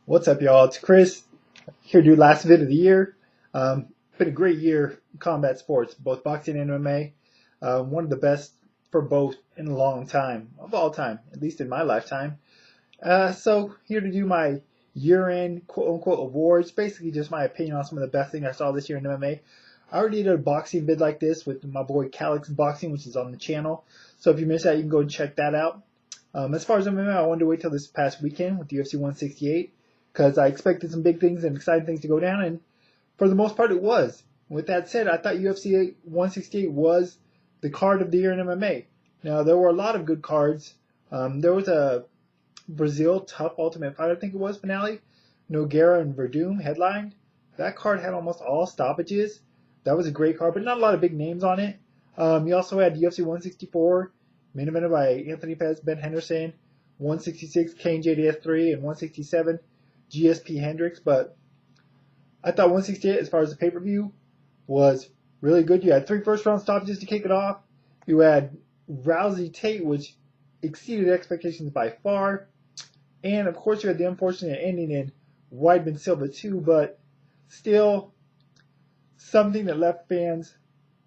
What's up, y'all? It's Chris here to do last vid of the year. Been a great year in combat sports, both boxing and MMA. One of the best for both in a long time, of all time, at least in my lifetime. So here to do my year-end quote-unquote awards, basically just my opinion on some of the best things I saw this year in MMA. I already did a boxing vid like this with my boy Calix Boxing, which is on the channel. So if you missed that, you can go and check that out. As far as MMA, I wanted to wait till this past weekend with UFC 168 because I expected some big things and exciting things to go down, and for the most part it was. With that said, I thought UFC 168 was the card of the year in MMA. Now, there were a lot of good cards. There was a Brazil Tough Ultimate Fighter, I think it was, finale. Nogueira and Verdum headlined. That card had almost all stoppages. That was a great card, but not a lot of big names on it. You also had UFC 164, main evented by Anthony Pettis, Ben Henderson, 166, Kane JDS3, and 167, GSP Hendricks. But I thought 168, as far as the pay-per-view, was really good. You had 3 first-round stoppages to kick it off. You had Rousey Tate, which exceeded expectations by far. And, of course, you had the unfortunate ending in Weidman Silva, too, but still something that left fans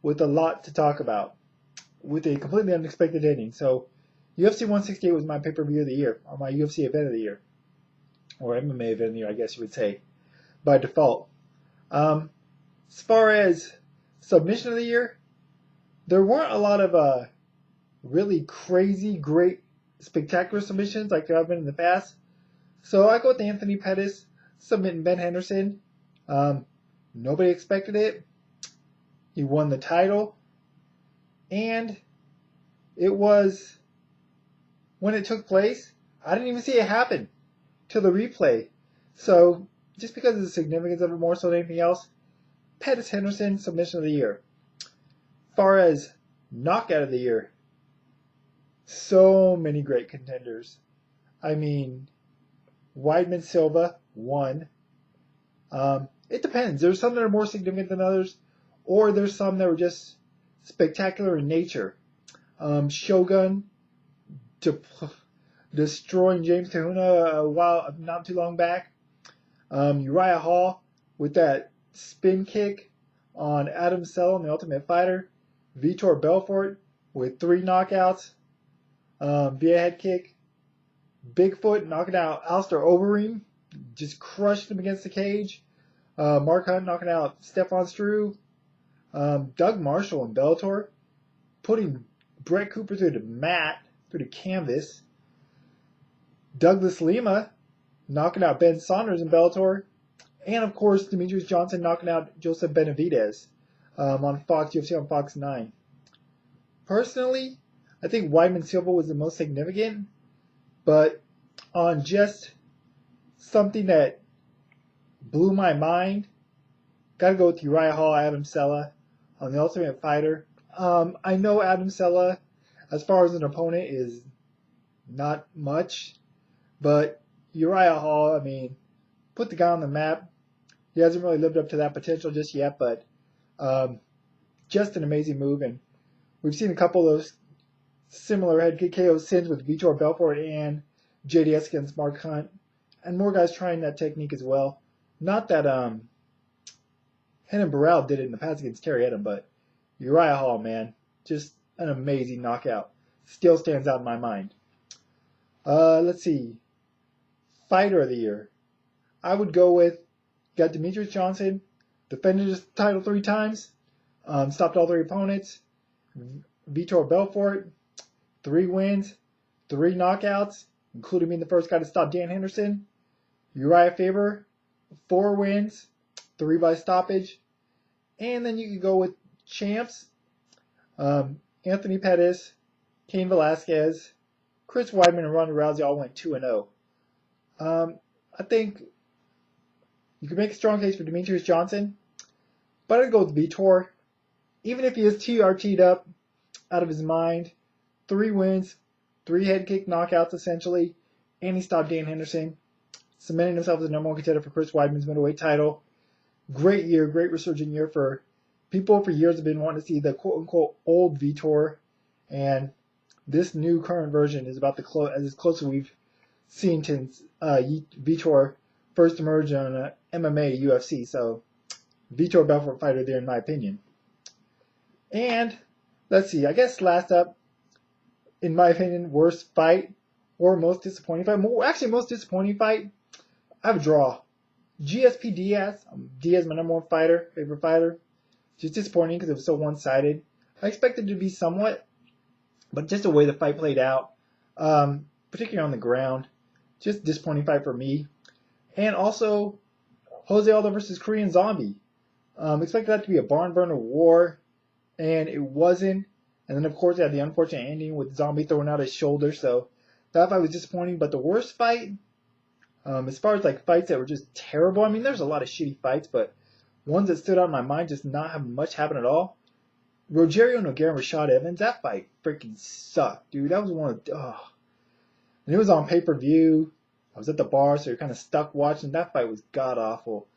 with a lot to talk about, with a completely unexpected ending. So UFC 168 was my pay-per-view of the year, or my UFC event of the year, or MMA event of the year, I guess you would say, by default. As far as submission of the year, there weren't a lot of really crazy, great, spectacular submissions like there have been in the past. So I go with Anthony Pettis submitting Ben Henderson. Nobody expected it. He won the title. And it was, when it took place, I didn't even see it happen till the replay. So just because of the significance of it more so than anything else, Pettis Henderson submission of the year. As far as knockout of the year, so many great contenders. I mean, Weidman Silva won. It depends. There's some that are more significant than others, or there's some that were just spectacular in nature. Shogun destroying James Kahuna not too long back. Uriah Hall with that spin kick on Adam Sell in The Ultimate Fighter. Vitor Belfort with 3 knockouts via head kick. Bigfoot knocking out Alistair Overeem, just crushed him against the cage. Mark Hunt knocking out Stefan Struve. Doug Marshall in Bellator putting Brett Cooper through the mat, through the canvas. Douglas Lima knocking out Ben Saunders in Bellator. And, of course, Demetrius Johnson knocking out Joseph Benavidez on Fox, UFC on Fox 9. Personally, I think Weidman Silva was the most significant, but on just something that blew my mind, gotta go with Uriah Hall, Adam Sella on The Ultimate Fighter. I know Adam Sella, as far as an opponent, is not much, but Uriah Hall, I mean, put the guy on the map. He hasn't really lived up to that potential just yet, but just an amazing move. And we've seen a couple of those similar head kick KO since with Vitor Belfort and JDS against Mark Hunt, and more guys trying that technique as well. Not that Renan Barão did it in the past against Terry Edom, but Uriah Hall, man, just an amazing knockout. Still stands out in my mind. Let's see. Fighter of the year. I would go with, got Demetrius Johnson, defended his title 3 times, stopped all 3 opponents. Vitor Belfort, 3 wins, 3 knockouts, including being the first guy to stop Dan Henderson. Uriah Faber, 4 wins, 3 by stoppage. And then you could go with champs. Anthony Pettis, Cain Velasquez, Chris Weidman, and Ronda Rousey all went 2-0. I think you could make a strong case for Demetrius Johnson, but I'd go with Vitor. Even if he is TRT'd up out of his mind, 3 wins, 3 head kick knockouts essentially, and he stopped Dan Henderson, cementing himself as the number 1 contender for Chris Weidman's middleweight title. Great year, great resurgent year for people for years have been wanting to see the quote-unquote old Vitor, and this new current version is about as close as we've seen to Vitor first emerged on MMA UFC. So Vitor Belfort fighter there in my opinion. And let's see, I guess last up, in my opinion, worst fight or most disappointing fight. Actually, most disappointing fight, I have a draw. GSP Diaz. Diaz, my number one fighter, favorite fighter. Just disappointing because it was so one-sided. I expected it to be somewhat, but just the way the fight played out, particularly on the ground, just disappointing fight for me. And also, Jose Aldo versus Korean Zombie. Expected that to be a barn burner war, and it wasn't. And then, of course, it had the unfortunate ending with Zombie throwing out his shoulder, so that fight was disappointing. But the worst fight, as far as like fights that were just terrible, I mean, there's a lot of shitty fights, but ones that stood out in my mind just not having much happen at all. Rogerio Nogueira and Rashad Evans, that fight freaking sucked, dude. That was one of, and it was on pay-per-view. I was at the bar, so you're kind of stuck watching. That fight was god-awful.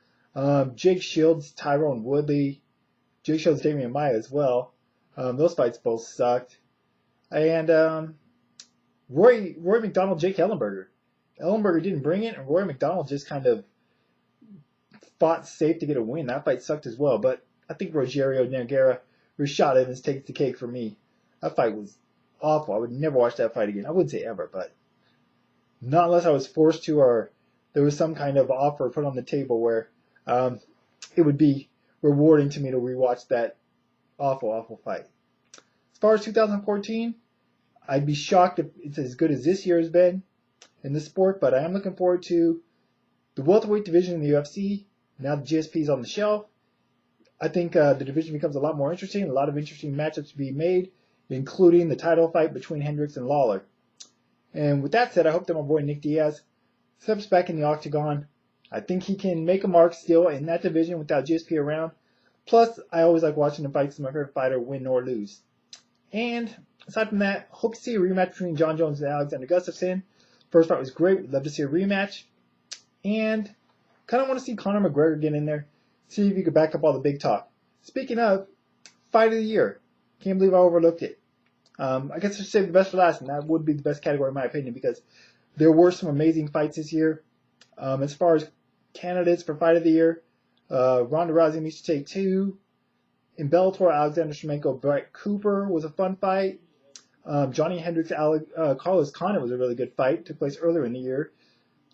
Jake Shields, Tyrone Woodley. Jake Shields, Damian Maia as well. Those fights both sucked. And Roy McDonald, Jake Ellenberger. Ellenberger didn't bring it, and Roy McDonald just kind of fought safe to get a win. That fight sucked as well, but I think Rogerio Nogueira, Rashad Evans takes the cake for me. That fight was awful. I would never watch that fight again. I wouldn't say ever, but not unless I was forced to, or there was some kind of offer put on the table where it would be rewarding to me to rewatch that awful, awful fight. As far as 2014, I'd be shocked if it's as good as this year has been in the sport, but I am looking forward to the welterweight division in the UFC. Now the GSP is on the shelf. I think the division becomes a lot more interesting, a lot of interesting matchups to be made, including the title fight between Hendricks and Lawler. And with that said, I hope that my boy Nick Diaz steps back in the octagon. I think he can make a mark still in that division without GSP around. Plus, I always like watching the fights of my favorite fighter win or lose. And aside from that, hope to see a rematch between John Jones and Alexander Gustafsson. First fight was great. Would love to see a rematch. And kind of want to see Conor McGregor get in there. See if he could back up all the big talk. Speaking of, fight of the year. Can't believe I overlooked it. I guess I should save the best for last, and that would be the best category in my opinion because there were some amazing fights this year. As far as candidates for fight of the year, Ronda Rousey, Miesha Tate 2. In Bellator, Alexander Shlemenko, Brett Cooper was a fun fight. Johnny Hendricks, Carlos Condit was a really good fight. Took place earlier in the year.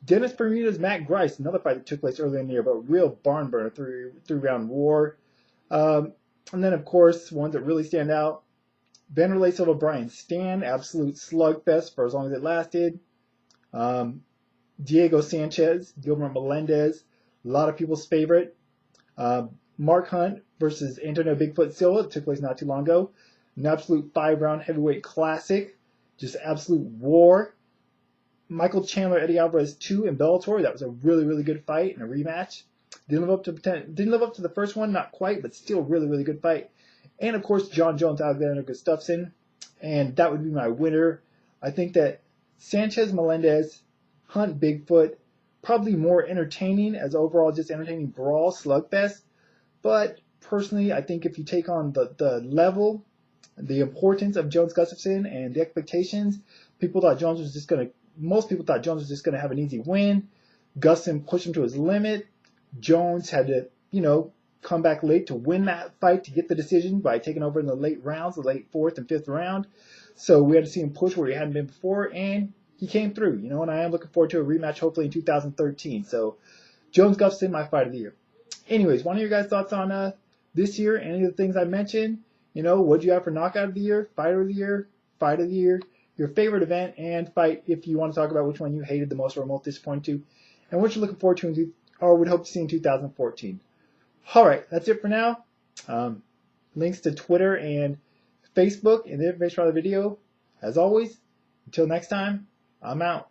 Dennis Bermudez, Matt Grice, another fight that took place earlier in the year, but a real barn burner, three-round war. And then, of course, ones that really stand out. Vanderlei Silva, Brian Stan, absolute slugfest for as long as it lasted. Diego Sanchez, Gilbert Melendez, a lot of people's favorite. Mark Hunt versus Antonio Bigfoot Silva, it took place not too long ago. An absolute 5-round heavyweight classic, just absolute war. Michael Chandler, Eddie Alvarez 2 in Bellator, that was a really, really good fight and a rematch. Didn't live up to the first one, not quite, but still really, really good fight. And of course, John Jones, Alexander Gustafsson, and that would be my winner. I think that Sanchez, Melendez, Hunt, Bigfoot, probably more entertaining as overall just entertaining brawl slugfest. But personally, I think if you take on the level, the importance of Jones Gustafsson and the expectations, most people thought Jones was just going to have an easy win. Gustafsson pushed him to his limit. Jones had to, come back late to win that fight to get the decision by taking over in the late rounds, the late 4th and 5th round. So we had to see him push where he hadn't been before, and he came through, and I am looking forward to a rematch hopefully in 2013. So Jones Gustafsson, my fight of the year. Anyways, want to hear your guys' thoughts on this year, any of the things I mentioned? What do you have for knockout of the year, fighter of the year, fight of the year, your favorite event, and fight if you want to talk about which one you hated the most or most disappointed to, and what you're looking forward to or would hope to see in 2014. Alright, that's it for now. Links to Twitter and Facebook in the information on the video. As always, until next time, I'm out.